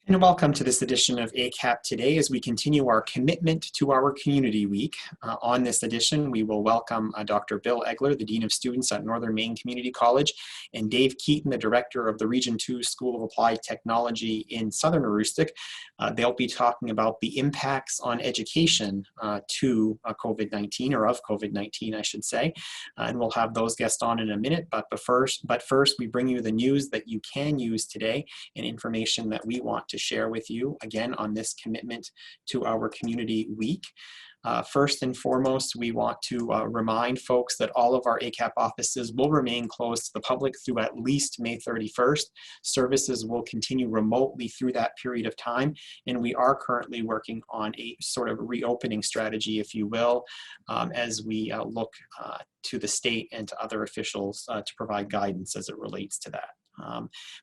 And welcome to this edition of ACAP Today as we continue our commitment to our community week. On this edition, we will welcome Dr. Bill Egeler, the Dean of Students at Northern Maine Community College, and Dave Keaton, the Director of the Region 2 School of Applied Technology in Southern Aroostook. They'll be talking about the impacts on education to COVID-19, or of COVID-19, I should say. And we'll have those guests on in a minute, but first, we bring you the news that you can use today and information that we want to share with you again on this commitment to our community week. First and foremost, we want to remind folks that all of our ACAP offices will remain closed to the public through at least May 31st. Services will continue remotely through that period of time, and we are currently working on a sort of reopening strategy, if you will, as we look to the state and to other officials to provide guidance as it relates to that.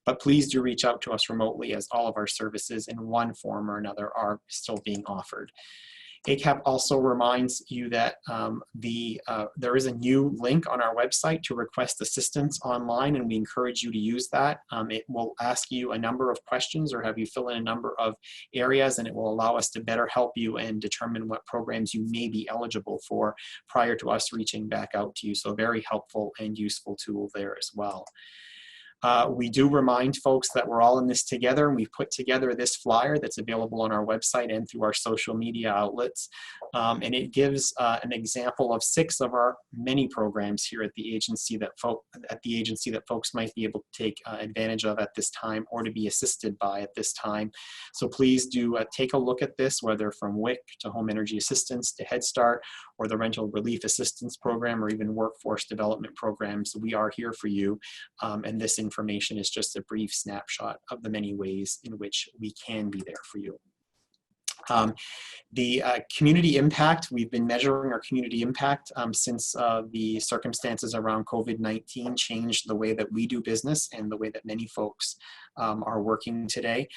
But please do reach out to us remotely, as all of our services in one form or another are still being offered. ACAP also reminds you that there is a new link on our website to request assistance online, and we encourage you to use that. It will ask you a number of questions or have you fill in a number of areas, and it will allow us to better help you and determine what programs you may be eligible for prior to us reaching back out to you. So a very helpful and useful tool there as well. We do remind folks that we're all in this together, and we've put together this flyer that's available on our website and through our social media outlets. And it gives an example of 6 of our many programs here at the agency that folks might be able to take advantage of at this time or to be assisted by at this time. So please do take a look at this, whether from WIC to Home Energy Assistance to Head Start or the Rental Relief Assistance Program or even Workforce Development Programs. We are here for you, and this information is just a brief snapshot of the many ways in which we can be there for you. The community impact, we've been measuring our community impact since the circumstances around COVID-19 changed the way that we do business and the way that many folks are working today.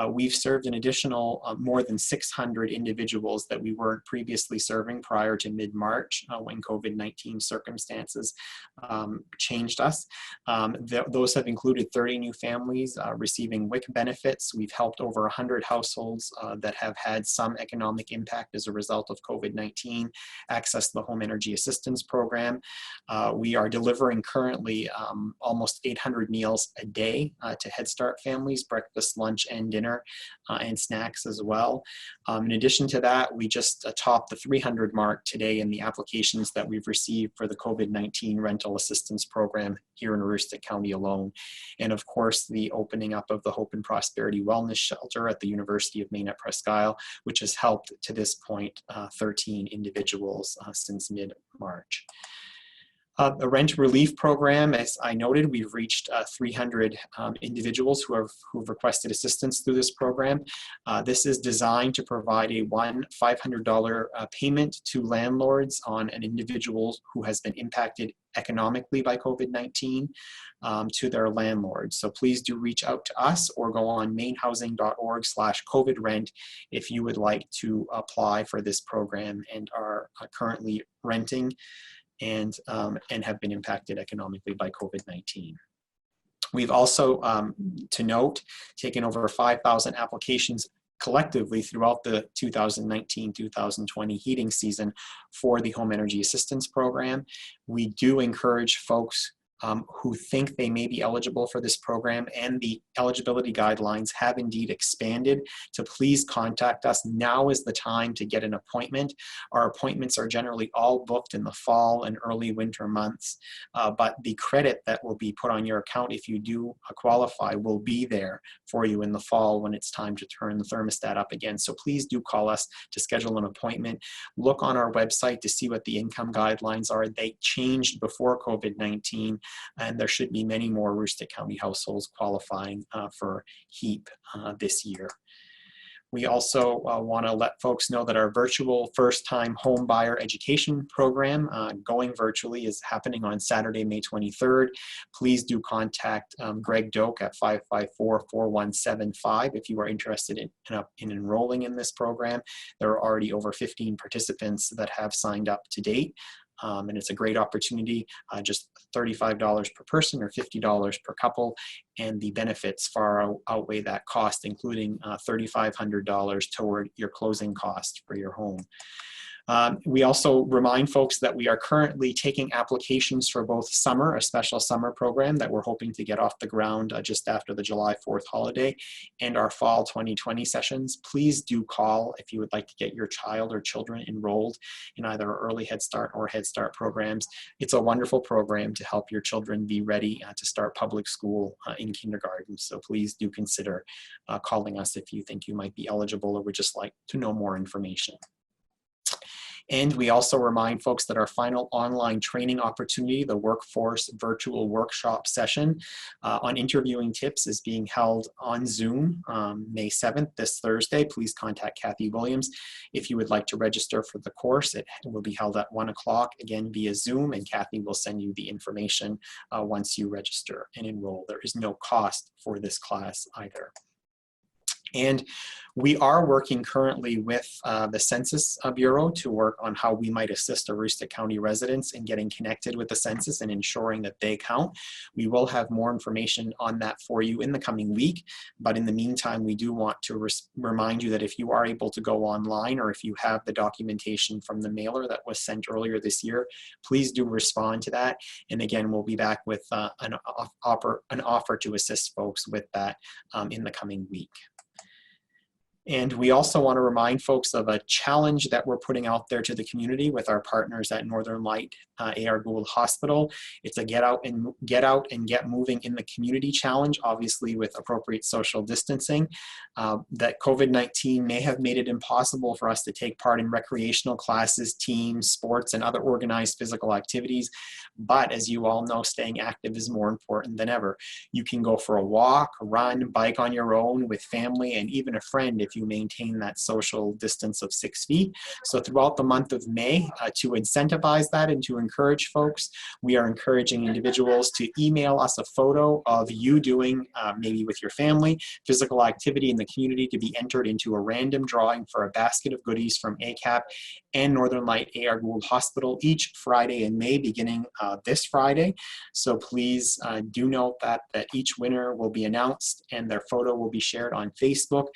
We've served an additional more than 600 individuals that we weren't previously serving prior to mid-March when COVID-19 circumstances changed us. Those have included 30 new families receiving WIC benefits. We've helped over 100 households that have had some economic impact as a result of COVID-19 access the Home Energy Assistance Program. We are delivering currently almost 800 meals a day to Head Start families, breakfast, lunch, and dinner, and snacks as well. In addition to that, we just topped the 300 mark today in the applications that we've received for the COVID-19 Rental Assistance Program here in Aroostook County alone. And of course, the opening up of the Hope and Prosperity Wellness Shelter at the University of Maine at Presque Isle, which has helped to this point 13 individuals since mid-March. The rent relief program, as I noted, we've reached 300 individuals who've requested assistance through this program. This is designed to provide a $500 payment to landlords on an individual who has been impacted economically by COVID-19 to their landlords. So please do reach out to us or go on mainehousing.org/COVID-rent if you would like to apply for this program and are currently renting and have been impacted economically by COVID-19. We've also, to note, taken over 5,000 applications collectively throughout the 2019-2020 heating season for the Home Energy Assistance Program. We do encourage folks who think they may be eligible for this program, and the eligibility guidelines have indeed expanded, to please contact us. Now is the time to get an appointment. Our appointments are generally all booked in the fall and early winter months, but the credit that will be put on your account if you do qualify will be there for you in the fall when it's time to turn the thermostat up again. So please do call us to schedule an appointment. Look on our website to see what the income guidelines are. They changed before COVID-19, and there should be many more Aroostook County households qualifying for HEAP this year. We also want to let folks know that our virtual first-time home buyer education program, going virtually, is happening on Saturday, May 23rd. Please do contact Greg Doak at 554-4175 if you are interested in enrolling in this program. There are already over 15 participants that have signed up to date. And it's a great opportunity, just $35 per person or $50 per couple, and the benefits far outweigh that cost, including $3,500 toward your closing cost for your home. We also remind folks that we are currently taking applications for both summer, a special summer program that we're hoping to get off the ground just after the July 4th holiday, and our fall 2020 sessions. Please do call if you would like to get your child or children enrolled in either early Head Start or Head Start programs. It's a wonderful program to help your children be ready to start public school in kindergarten. So please do consider calling us if you think you might be eligible or would just like to know more information. And we also remind folks that our final online training opportunity, the Workforce Virtual Workshop session on interviewing tips, is being held on Zoom May 7th, this Thursday. Please contact Kathy Williams if you would like to register for the course. It will be held at 1 o'clock, again via Zoom, and Kathy will send you the information once you register and enroll. There is no cost for this class either. And we are working currently with the Census Bureau to work on how we might assist Aroostook County residents in getting connected with the census and ensuring that they count. We will have more information on that for you in the coming week, but in the meantime, we do want to remind you that if you are able to go online, or if you have the documentation from the mailer that was sent earlier this year, please do respond to that. And again, we'll be back with an offer to assist folks with that in the coming week. And we also want to remind folks of a challenge that we're putting out there to the community with our partners at Northern Light A.R. Gould Hospital. It's a get out and get moving in the community challenge, obviously with appropriate social distancing. That COVID-19 may have made it impossible for us to take part in recreational classes, teams, sports, and other organized physical activities. But as you all know, staying active is more important than ever. You can go for a walk, run, bike on your own with family, and even a friend if you maintain that social distance of 6 feet. So throughout the month of May, to incentivize that and to encourage folks, we are encouraging individuals to email us a photo of you doing, maybe with your family, physical activity in the community, to be entered into a random drawing for a basket of goodies from ACAP and Northern Light A.R. Gould Hospital each Friday in May, beginning this Friday. So please do note that each winner will be announced and their photo will be shared on Facebook.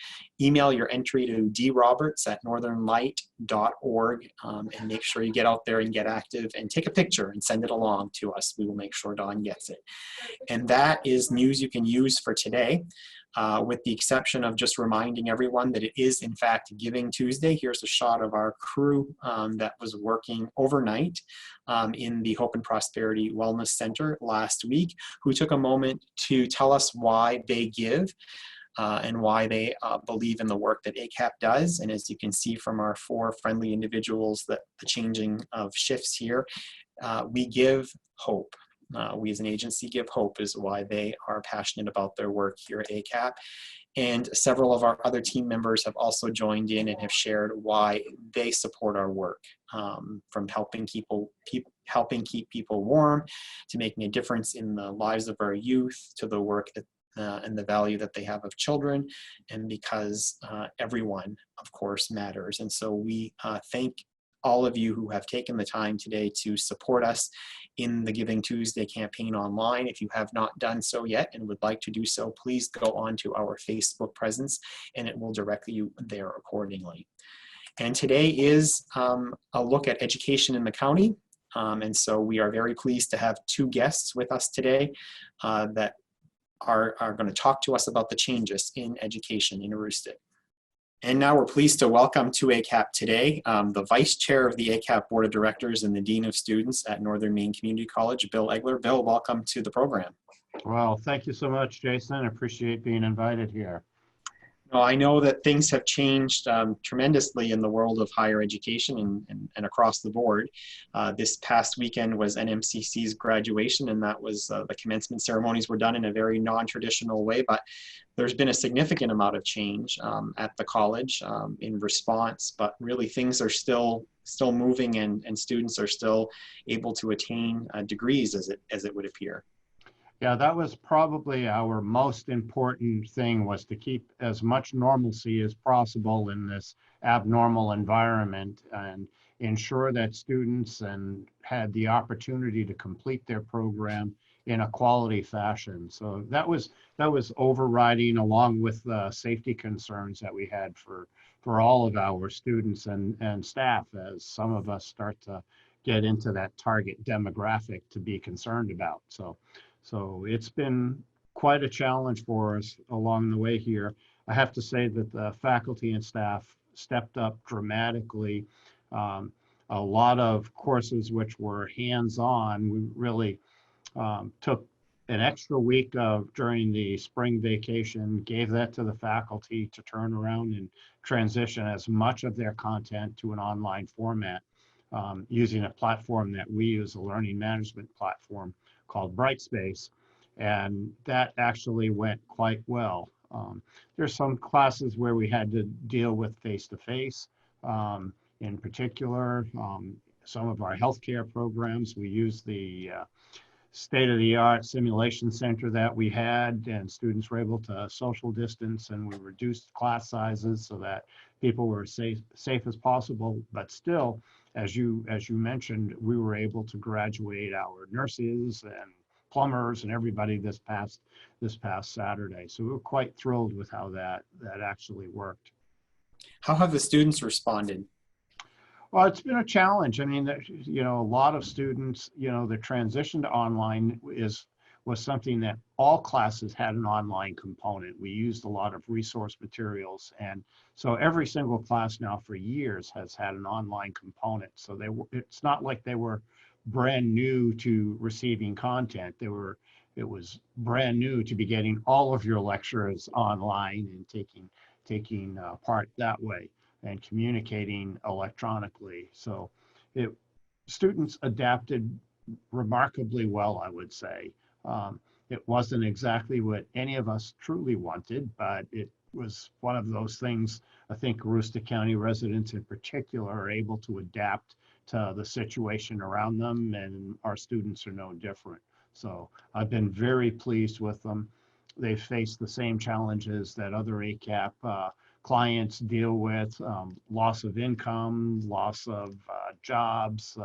Email your entry to droberts@northernlight.org and make sure you get out there and get active and take a picture and send it along to us. We will make sure Dawn gets it. And that is news you can use for today, with the exception of just reminding everyone that it is in fact Giving Tuesday. Here's a shot of our crew that was working overnight in the Hope and Prosperity Wellness Center last week, who took a moment to tell us why they give. And why they believe in the work that ACAP does. And as you can see from our 4 friendly individuals, that the changing of shifts here, we give hope. We as an agency give hope is why they are passionate about their work here at ACAP. And several of our other team members have also joined in and have shared why they support our work, from helping keep people warm, to making a difference in the lives of our youth, to the work that and the value that they have of children, and because everyone, of course, matters. And so we thank all of you who have taken the time today to support us in the Giving Tuesday campaign online. If you have not done so yet and would like to do so, please go on to our Facebook presence and it will direct you there accordingly. And today is a look at education in the county. And so we are very pleased to have 2 guests with us today that are going to talk to us about the changes in education in Aroostook. And now we're pleased to welcome to ACAP Today the Vice Chair of the ACAP Board of Directors and the Dean of Students at Northern Maine Community College, Bill Egeler. Bill, welcome to the program. Well, thank you so much, Jason. I appreciate being invited here. Well, I know that things have changed tremendously in the world of higher education and across the board. This past weekend was NMCC's graduation, and that was the commencement ceremonies were done in a very non-traditional way, but there's been a significant amount of change at the college in response, but really things are still moving, and students are still able to attain degrees as it would appear. Yeah, that was probably our most important thing, was to keep as much normalcy as possible in this abnormal environment. And ensure that students had the opportunity to complete their program in a quality fashion. So that was overriding, along with the safety concerns that we had for all of our students and staff, as some of us start to get into that target demographic to be concerned about. So it's been quite a challenge for us along the way here. I have to say that the faculty and staff stepped up dramatically. A lot of courses which were hands-on, we really took an extra week during the spring vacation, gave that to the faculty to turn around and transition as much of their content to an online format, using a platform that we use, a learning management platform called Brightspace. And that actually went quite well. There's some classes where we had to deal with face-to-face. In particular, some of our healthcare programs, we use the state-of-the-art simulation center that we had, and students were able to social distance, and we reduced class sizes so that people were safe as possible. But still, as you mentioned, we were able to graduate our nurses and plumbers and everybody this past Saturday. So we were quite thrilled with how that actually worked. How have the students responded? Well, it's been a challenge. I mean, a lot of students, the transition to online was something that all classes had an online component. We used a lot of resource materials, and so every single class now for years has had an online component. So it's not like they were brand new to receiving content. It was brand new to be getting all of your lectures online and taking part that way and communicating electronically. So students adapted remarkably well, I would say. It wasn't exactly what any of us truly wanted, but it was one of those things I think Aroostook County residents in particular are able to adapt to the situation around them, and our students are no different. So I've been very pleased with them. They've faced the same challenges that other ACAP clients deal with, loss of income, loss of jobs,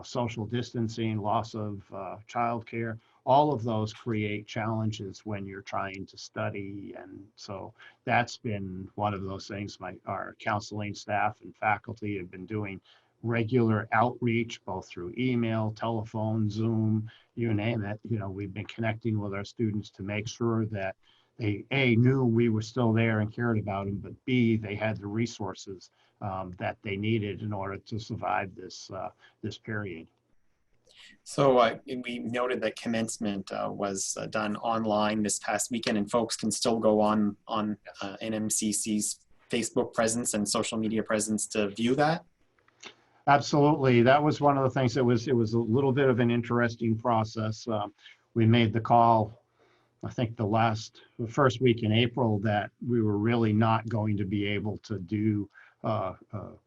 social distancing, loss of childcare. All of those create challenges when you're trying to study. And so that's been one of those things. Our counseling staff and faculty have been doing regular outreach, both through email, telephone, Zoom, you name it. We've been connecting with our students to make sure that they, A, knew we were still there and cared about them, but B, they had the resources that they needed in order to survive this period. So we noted that commencement was done online this past weekend, and folks can still go on NMCC's Facebook presence and social media presence to view that. Absolutely. That was one of the things that it was a little bit of an interesting process. We made the call, I think the first week in April, that we were really not going to be able to do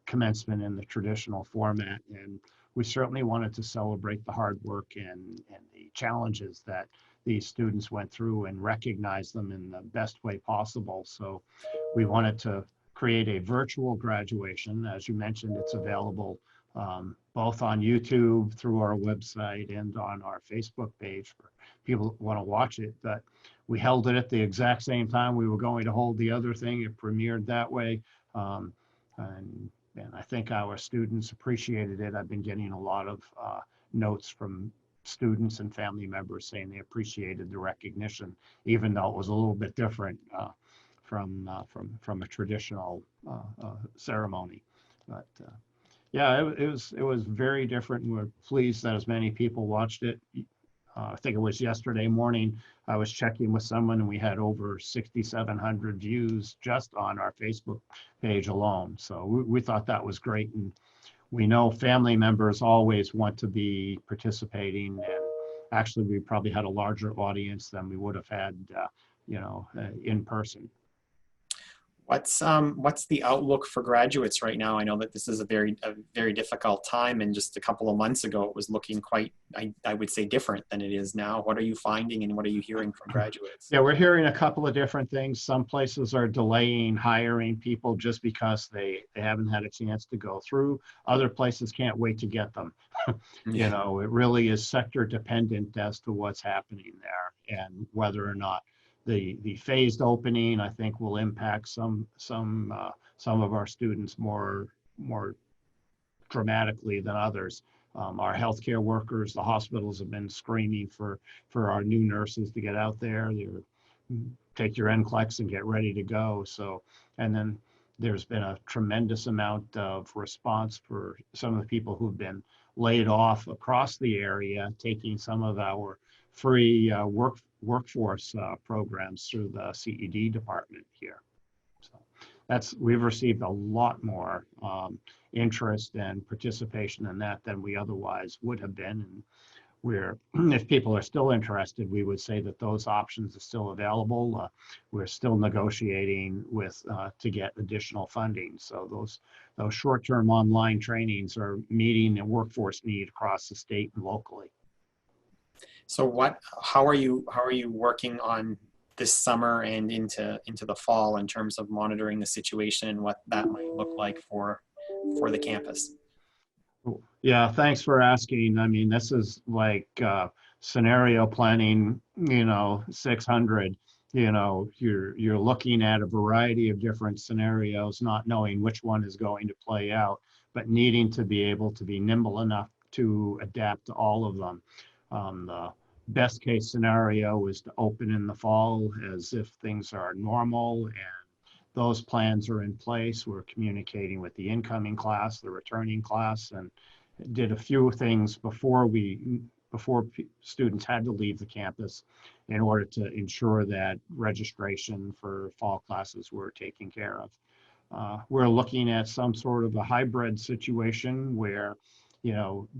commencement in the traditional format. And we certainly wanted to celebrate the hard work and the challenges that these students went through and recognize them in the best way possible. So we wanted to create a virtual graduation. As you mentioned, it's available both on YouTube, through our website, and on our Facebook page for people who want to watch it. But we held it at the exact same time we were going to hold the other thing. It premiered that way. And I think our students appreciated it. I've been getting a lot of notes from students and family members saying they appreciated the recognition, even though it was a little bit different from a traditional ceremony. But yeah, it was very different, and we're pleased that as many people watched it. I think it was yesterday morning, I was checking with someone and we had over 6,700 views just on our Facebook page alone. So we thought that was great. And we know family members always want to be participating. And actually, we probably had a larger audience than we would have had, in person. What's the outlook for graduates right now? I know that this is a very difficult time, and just a couple of months ago it was looking quite, I would say, different than it is now. What are you finding, and what are you hearing from graduates? Yeah, we're hearing a couple of different things. Some places are delaying hiring people just because they haven't had a chance to go through. Other places can't wait to get them. You Yeah. know, it really is sector dependent as to what's happening there and whether or not the phased opening, I think, will impact some of our students more dramatically than others. Our healthcare workers, the hospitals have been screaming for our new nurses to get out there. They're take your NCLEX and get ready to go. So, and then there's been a tremendous amount of response for some of the people who've been laid off across the area, taking some of our free workforce programs through the CED department here. So we've received a lot more interest and participation in that than we otherwise would have been. And if people are still interested, we would say that those options are still available. We're still negotiating with to get additional funding. So those short-term online trainings are meeting a workforce need across the state and locally. So how are you working on this summer and into the fall in terms of monitoring the situation and what that might look like for the campus? Yeah, thanks for asking. I mean, this is like scenario planning, 600. You're looking at a variety of different scenarios, not knowing which one is going to play out, but needing to be able to be nimble enough to adapt to all of them. The best case scenario is to open in the fall as if things are normal, and those plans are in place. We're communicating with the incoming class, the returning class, and did a few things before students had to leave the campus in order to ensure that registration for fall classes were taken care of. We're looking at some sort of a hybrid situation where,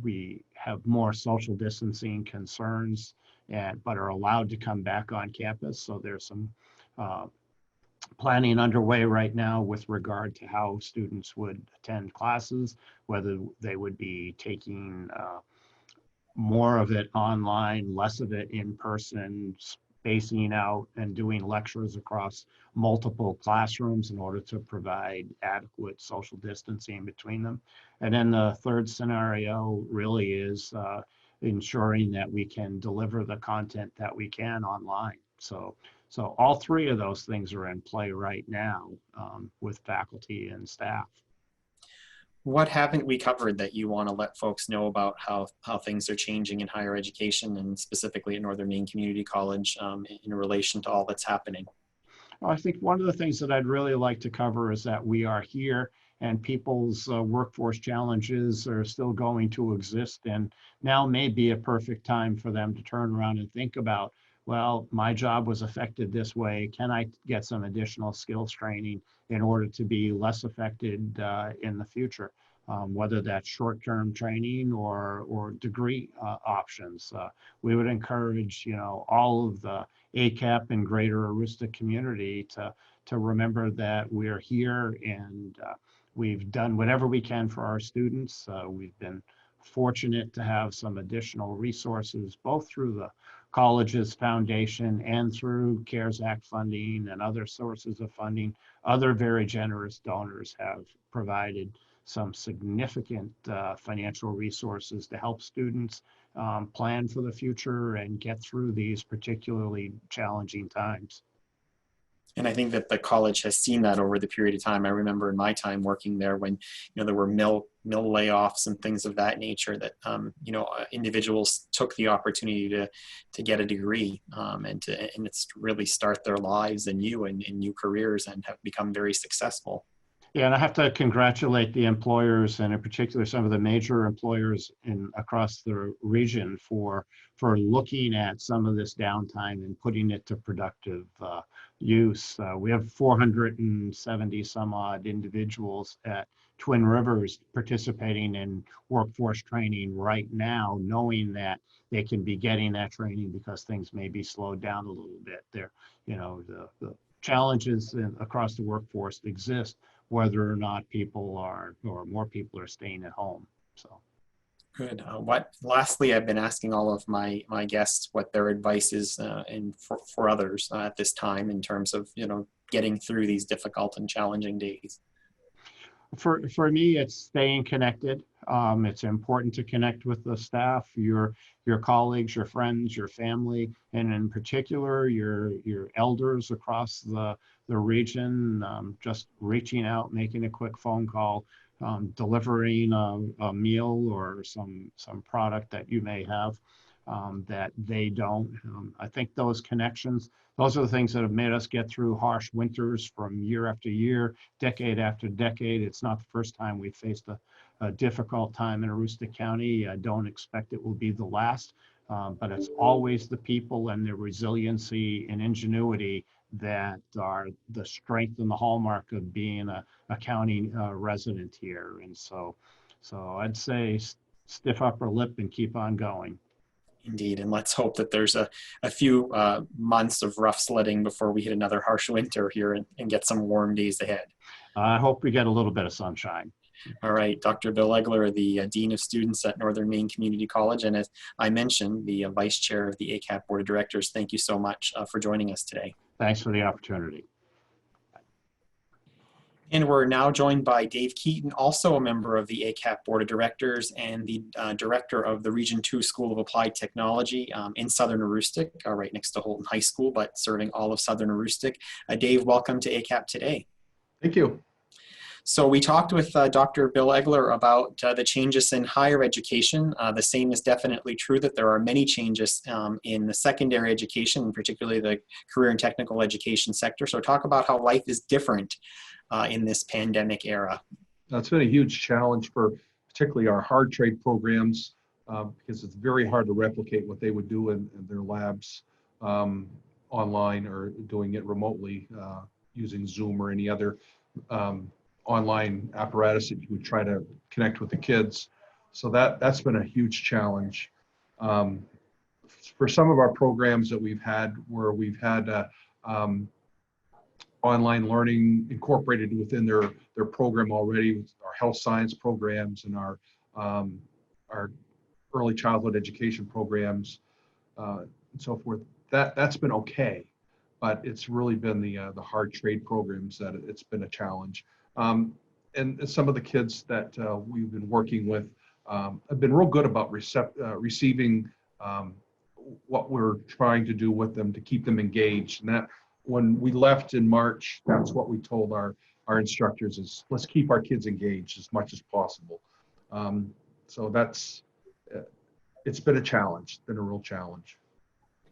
we have more social distancing concerns, but are allowed to come back on campus. So there's some planning underway right now with regard to how students would attend classes, whether they would be taking more of it online, less of it in person, spacing out and doing lectures across multiple classrooms in order to provide adequate social distancing between them. And then the third scenario really is ensuring that we can deliver the content that we can online. So all three of those things are in play right now with faculty and staff. What haven't we covered that you want to let folks know about how things are changing in higher education, and specifically at Northern Maine Community College in relation to all that's happening? Well, I think one of the things that I'd really like to cover is that we are here and people's workforce challenges are still going to exist, and now may be a perfect time for them to turn around and think about, well, my job was affected this way. Can I get some additional skills training in order to be less affected in the future? Whether that's short-term training or degree options. We would encourage, all of the ACAP and greater Aroostook community to remember that we're here and we've done whatever we can for our students. We've been fortunate to have some additional resources, both through the college's foundation and through CARES Act funding and other sources of funding. Other very generous donors have provided some significant financial resources to help students plan for the future and get through these particularly challenging times. And I think that the college has seen that over the period of time. I remember in my time working there when there were mill layoffs and things of that nature, that individuals took the opportunity to get a degree and it's really start their lives anew and new careers, and have become very successful. Yeah, and I have to congratulate the employers, and in particular some of the major employers across the region for looking at some of this downtime and putting it to productive use. We have 470 some odd individuals at Twin Rivers participating in workforce training right now, knowing that they can be getting that training because things may be slowed down a little bit. The challenges across the workforce exist, whether or not people are, or more people are staying at home. So. Good. Lastly, I've been asking all of my guests what their advice is and for others at this time in terms of, getting through these difficult and challenging days. For me, it's staying connected. It's important to connect with the staff, your colleagues, your friends, your family, and in particular, your elders across the region. Just reaching out, making a quick phone call, delivering a meal or some product that you may have that they don't. I think those connections, those are the things that have made us get through harsh winters from year after year, decade after decade. It's not the first time we've faced a difficult time in Aroostook County. I don't expect it will be the last, but it's always the people and their resiliency and ingenuity that are the strength and the hallmark of being a county resident here. And so I'd say stiff upper lip and keep on going. Indeed, and let's hope that there's a few months of rough sledding before we hit another harsh winter here and get some warm days ahead. I hope we get a little bit of sunshine. All right, Dr. Bill Egeler, the Dean of Students at Northern Maine Community College, and as I mentioned, the Vice Chair of the ACAP Board of Directors, thank you so much for joining us today. Thanks for the opportunity. And we're now joined by Dave Keaton, also a member of the ACAP Board of Directors and the Director of the Region 2 School of Applied Technology in Southern Aroostook, right next to Holton High School, but serving all of Southern Aroostook. Dave, welcome to ACAP Today. Thank you. So we talked with Dr. Bill Egeler about the changes in higher education. The same is definitely true that there are many changes in the secondary education, and particularly the career and technical education sector. So talk about how life is different in this pandemic era. It's been a huge challenge for particularly our hard trade programs because it's very hard to replicate what they would do in their labs online or doing it remotely using Zoom or any other online apparatus that you would try to connect with the kids. So that's been a huge challenge. For some of our programs that we've had where we've had online learning incorporated within their program already, our health science programs and our early childhood education programs and so forth, that's been okay. But it's really been the hard trade programs that it's been a challenge. And some of the kids that we've been working with have been real good about receiving what we're trying to do with them to keep them engaged. And that when we left in March, that's what we told our instructors is let's keep our kids engaged as much as possible. So it's been a challenge, it's been a real challenge.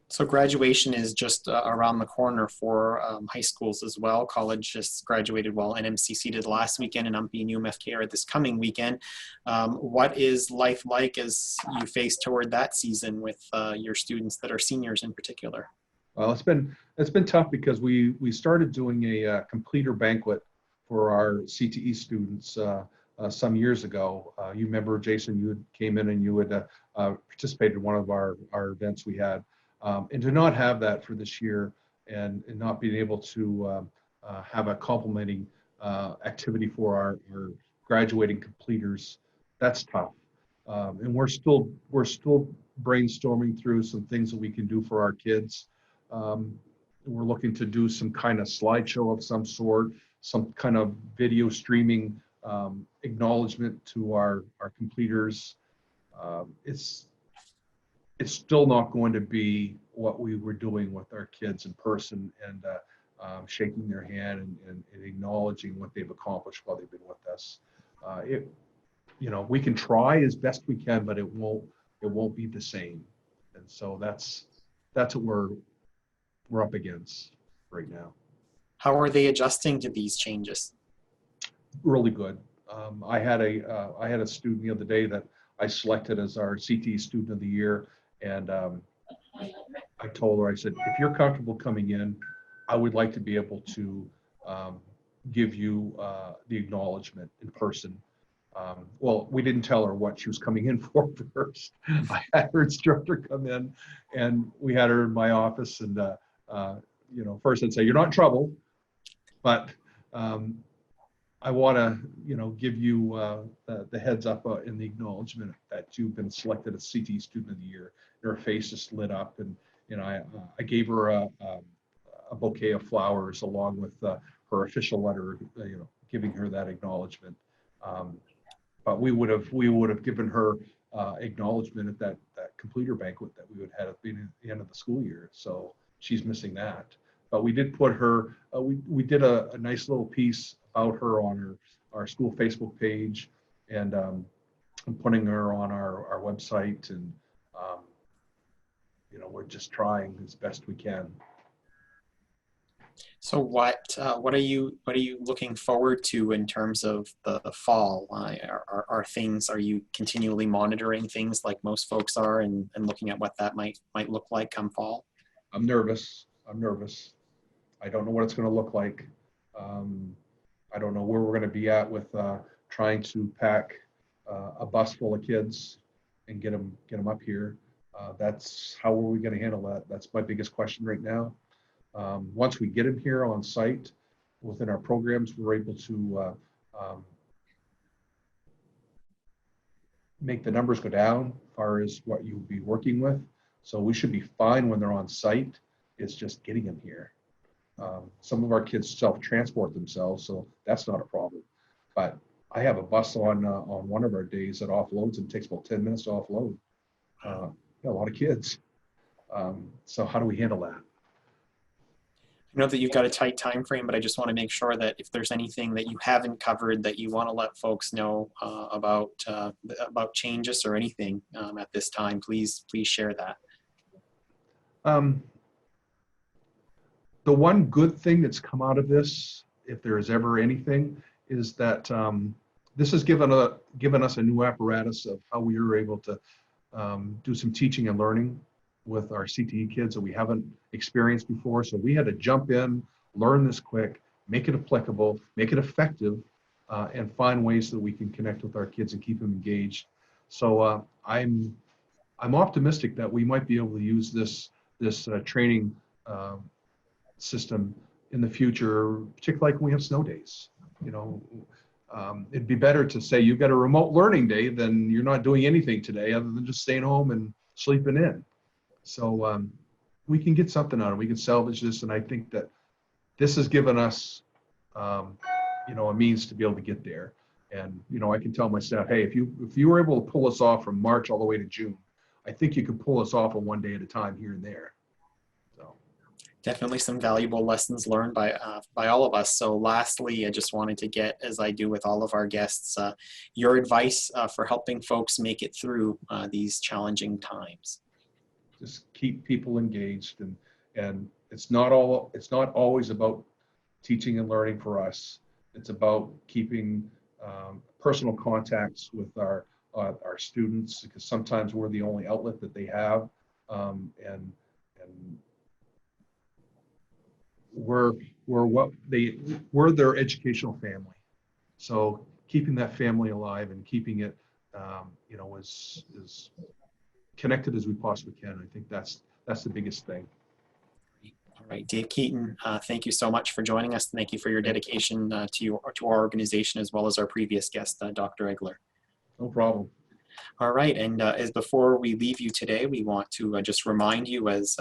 So graduation is just around the corner for high schools as well. College just graduated while NMCC did last weekend and UMPI and UMFK are this coming weekend. What is life like as you face toward that season with your students that are seniors in particular? Well, it's been tough because we started doing a completer banquet for our CTE students some years ago. You remember, Jason, you came in and you had participated in one of our events we had. And to not have that for this year and not being able to have a complementing activity for our graduating completers, that's tough. And we're still brainstorming through some things that we can do for our kids. We're looking to do some kind of slideshow of some sort, some kind of video streaming acknowledgement to our completers. It's still not going to be what we were doing with our kids in person and shaking their hand and acknowledging what they've accomplished while they've been with us. We can try as best we can, but it won't be the same. And so that's what we're up against right now. How are they adjusting to these changes? Really good. I had a student the other day that I selected as our CTE Student of the Year. And I told her, I said, if you're comfortable coming in, I would like to be able to give you the acknowledgement in person. Well, we didn't tell her what she was coming in for first. I had her instructor come in and we had her in my office and, first I'd say, you're not in trouble. But I want to, give you the heads up in the acknowledgement that you've been selected as CTE Student of the Year. Her face just lit up, and I gave her a bouquet of flowers along with her official letter, giving her that acknowledgement. But we would have given her acknowledgement at that completer banquet that we would have at the end of the school year. So she's missing that. But we did put her. We did a nice little piece about her on our school Facebook page, and putting her on our website, and we're just trying as best we can. So what are you looking forward to in terms of the fall? Are you continually monitoring things like most folks are, and looking at what that might look like come fall? I'm nervous. I don't know what it's going to look like. I don't know where we're going to be at with trying to pack a bus full of kids and get them up here. That's how are we going to handle that? That's my biggest question right now. Once we get them here on site within our programs, we're able to make the numbers go down as far as what you'll be working with. So we should be fine when they're on site. It's just getting them here. Some of our kids self-transport themselves, so that's not a problem. But I have a bus on one of our days that offloads, and it takes about 10 minutes to offload. A lot of kids. So how do we handle that? I know that you've got a tight time frame, but I just want to make sure that if there's anything that you haven't covered that you want to let folks know about changes or anything at this time, please share that. The one good thing that's come out of this, if there is ever anything, is that this has given us a new apparatus of how we were able to do some teaching and learning with our CTE kids that we haven't experienced before. So we had to jump in, learn this quick, make it applicable, make it effective, and find ways that we can connect with our kids and keep them engaged. So I'm optimistic that we might be able to use this training system in the future, particularly like when we have snow days. It'd be better to say you've got a remote learning day than you're not doing anything today other than just staying home and sleeping in. So we can get something out of it. We can salvage this, and I think that this has given us, a means to be able to get there. And I can tell my staff, hey, if you were able to pull us off from March all the way to June, I think you could pull us off on one day at a time here and there. So definitely some valuable lessons learned by all of us. So lastly, I just wanted to get, as I do with all of our guests, your advice for helping folks make it through these challenging times. Just keep people engaged, and it's not always about teaching and learning for us. It's about keeping personal contacts with our students, because sometimes we're the only outlet that they have, and we're their educational family. So keeping that family alive and keeping it, as connected as we possibly can. I think that's the biggest thing. All right, Dave Keaton, thank you so much for joining us. Thank you for your dedication to our organization, as well as our previous guest, Dr. Egeler. No problem. All right, and as before we leave you today, we want to just remind you, as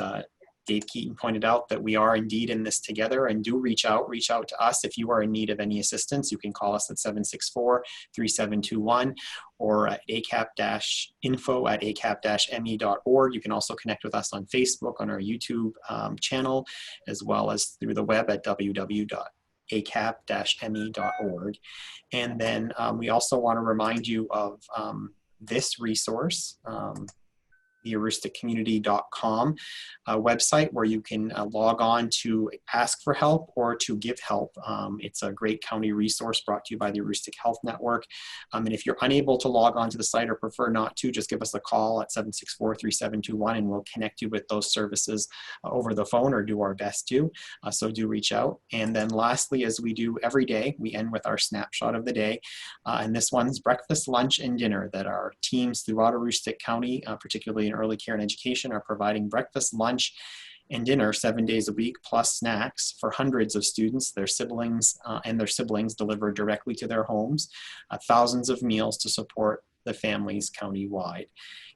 Dave Keaton pointed out, that we are indeed in this together, and do reach out to us if you are in need of any assistance. You can call us at 764-3721 or at acap-info@acap-me.org. You can also connect with us on Facebook, on our YouTube channel, as well as through the web at www.acap-me.org. And then we also want to remind you of this resource, the AroostookCommunity.com website, where you can log on to ask for help or to give help. It's a great county resource brought to you by the Aroostook Health Network. And if you're unable to log on to the site or prefer not to, just give us a call at 764-3721 and we'll connect you with those services over the phone, or do our best to. So do reach out. And then lastly, as we do every day, we end with our snapshot of the day. And this one's breakfast, lunch, and dinner that our teams throughout Aroostook County, particularly in early care and education, are providing breakfast, lunch, and dinner 7 days a week, plus snacks for hundreds of students, their siblings, delivered directly to their homes, thousands of meals to support the families countywide.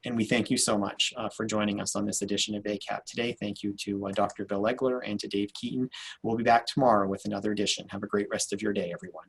And we thank you so much for joining us on this edition of ACAP Today. Thank you to Dr. Bill Egeler and to Dave Keaton. We'll be back tomorrow with another edition. Have a great rest of your day, everyone.